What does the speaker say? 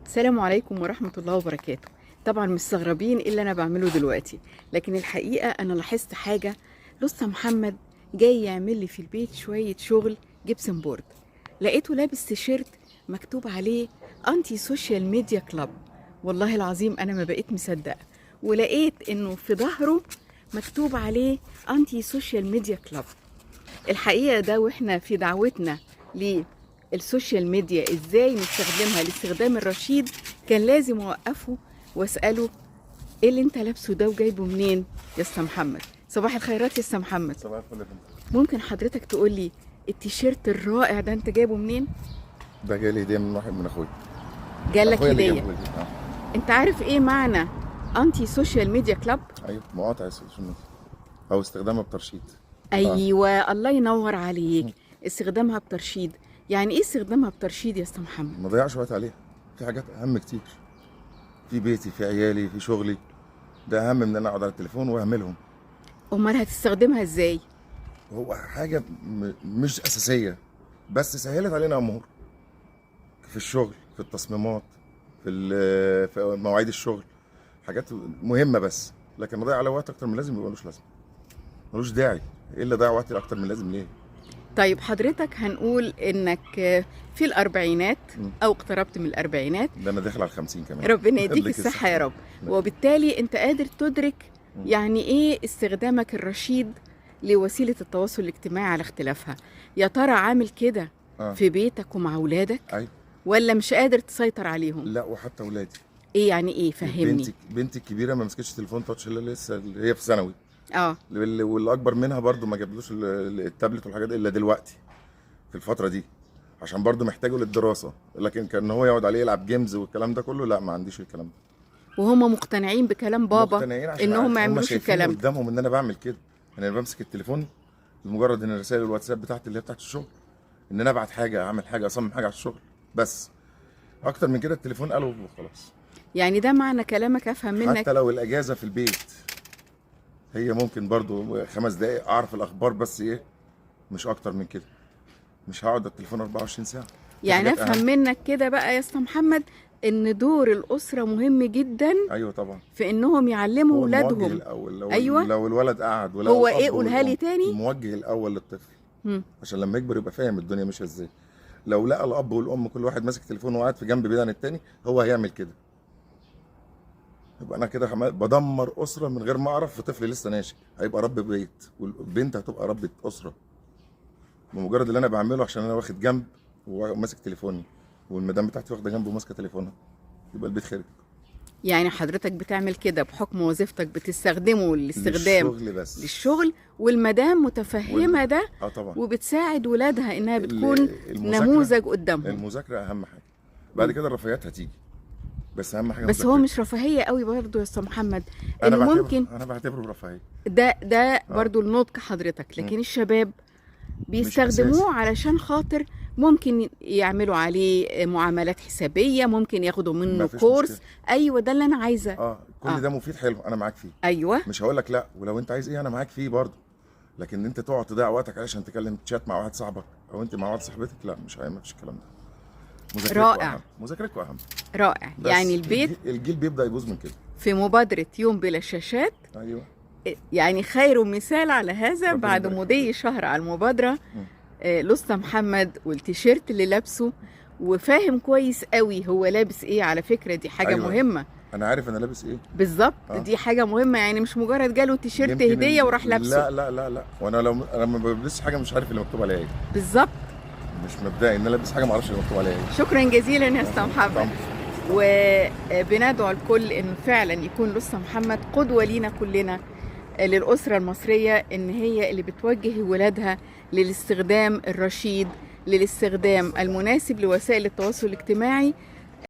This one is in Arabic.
السلام عليكم ورحمة الله وبركاته. طبعا مستغربين ايه اللي انا بعمله دلوقتي، لكن الحقيقة انا لاحظت حاجة. لسه محمد جاي يعمل لي في البيت شوية شغل جبسن بورد، لقيته لابس تيشيرت مكتوب عليه انتي سوشيال ميديا كلاب. والله العظيم انا ما بقيت مصدقة، ولقيت انه في ظهره مكتوب عليه انتي سوشيال ميديا كلاب. الحقيقة ده واحنا في دعوتنا للسوشيال ميديا ازاي نستخدمها الاستخدام الرشيد، كان لازم اوقفه واسأله ايه اللي انت لابسه ده وجايبه منين يا اسطى محمد؟ صباح الخيرات يا اسطى محمد. صباح الفل يا فندم. ممكن حضرتك تقول لي التيشيرت الرائع ده انت جايبه منين؟ ده جالي هديه من واحد من اخويا. جالك أخويا اللي هدية؟ جابه لي. انت عارف ايه معنى انتي سوشيال ميديا كلاب؟ ايوه، مقاطعه السوشيال ميديا او استخدامها بترشيد. ايوه الله ينور عليك، استخدامها بترشيد. يعني ايه استخدامها بترشيد يا اسطى محمد؟ ما ضيعش وقت عليها، في حاجات اهم كتير، في بيتي، في عيالي، في شغلي. ده اهم من ان انا اقعد على التليفون واهملهم. امال هتستخدمها ازاي؟ هو حاجه مش اساسيه، بس سهلت علينا امور في الشغل، في التصميمات، في مواعيد الشغل، حاجات مهمه. بس لكن اضيع على وقت اكتر من لازم يبقى ملوش لازمه، ملوش داعي. ايه اللي ضيع وقتي اكتر من لازم ليه؟ طيب حضرتك هنقول انك في الاربعينات او اقتربت من الاربعينات، ده انا داخل على 50 كمان. ربنا يديك يديك الصحة يا رب. نعم. وبالتالي انت قادر تدرك يعني ايه استخدامك الرشيد لوسيلة التواصل الاجتماعي على اختلافها. يا ترى عامل كده في بيتك ومع اولادك؟ ايوه. ولا مش قادر تسيطر عليهم؟ لا، وحتى اولادي. ايه يعني ايه؟ فهمني. بنتي الكبيره ما مسكتش تليفون تاتش الا لسه، اللي هي في ثانوي. اه. واللي اكبر منها برضو ما جابلوش التابلت والحاجات الا دلوقتي في الفتره دي، عشان برضو محتاجه للدراسه. لكن كان هو يقعد عليه يلعب جيمز والكلام ده كله، لا، ما عنديش الكلام ده. وهم مقتنعين بكلام بابا مقتنعين عشان انهم ما هم يعملوش شايفين الكلام ده. قدامهم ان انا بعمل كده. انا بمسك التليفون لمجرد ان رسائل الواتساب بتاعتي اللي هي بتاعت الشغل، ان انا ابعت حاجه، اعمل حاجه، اصمم حاجه على الشغل. بس اكتر من كده التليفون قاله وخلاص. يعني ده معنى كلامك افهم منك. حتى لو الاجازه في البيت، هي ممكن برضو 5 دقايق اعرف الاخبار، بس ايه، مش اكتر من كده. مش هقعد على التليفون 24 ساعه. يعني افهم منك كده بقى يا اسطى محمد ان دور الاسره مهم جدا. ايوه طبعا. في انهم يعلموا هو اولادهم. الموجه الاول. ايوه. لو الولد قعد ولا هو ايه؟ قولها لي تاني. الموجه الاول للطفل، عشان لما يكبر يبقى فاهم الدنيا ماشيه ازاي. لو لقى الاب والام كل واحد ماسك تليفون وقاعد في جنب بعيد عن التاني، هو هيعمل كده. يبقى انا كده بدمر اسره من غير ما اعرف. في طفل لسه ناشئ هيبقى رب بيت، والبنت هتبقى ربة اسره، بمجرد اللي انا بعمله عشان انا واخد جنب وماسك تليفوني، والمدام بتاعتي واخده جنب وماسكه تليفونها، يبقى البيت خارب. يعني حضرتك بتعمل كده بحكم وظيفتك، بتستخدمه الاستخدام للشغل بس. للشغل، والمدام متفهمه ده طبعا. وبتساعد ولادها انها بتكون نموذج قدامهم. المذاكره اهم حاجه، بعد كده الرفاهيات هتيجي، بس اهم حاجه بس هو مش رفاهيه قوي برضه يا استاذ محمد. انا ممكن انا بعتبره رفاهيه. ده برضه النضج حضرتك، لكن الشباب بيستخدموه علشان خاطر ممكن يعملوا عليه معاملات حسابيه، ممكن ياخدوا منه كورس. مشكلة. ايوه ده اللي انا عايزه. كل ده مفيد، حلو، انا معاك فيه. ايوه، مش هقول لك لا، ولو انت عايز ايه انا معاك فيه برضه. لكن انت تقعد تضيع وقتك علشان تكلم تشات مع واحد صاحبك، او انت مع واحد صاحبتك، لا، ما فيش الكلام ده. رائع. مذاكرتكم اهم. رائع. يعني البيت الجيل بيبدا يبوظ من كده. في مبادره يوم بلا شاشات. ايوه. يعني خير مثال على هذا بعد مضي شهر على المبادره. لسه محمد والتيشيرت اللي لابسه، وفاهم كويس قوي هو لابس ايه. على فكره دي حاجه مهمه. انا عارف انا لابس ايه بالظبط. دي حاجه مهمه، يعني مش مجرد جاله تيشيرت هديه وراح لابسه. لا لا لا لا، وانا انا ما بلبسش حاجه مش عارف اللي مكتوب عليها ايه. بالظبط. مش مبدئي ان انا لابس حاجه ما اعرفش اللي مكتوب عليها ايه. شكرا جزيلا يا استاذ محمد. وبندعو الكل ان فعلا يكون لسه محمد قدوه لينا كلنا، للاسره المصريه، ان هي اللي بتوجه ولادها للاستخدام الرشيد، للاستخدام المناسب لوسائل التواصل الاجتماعي،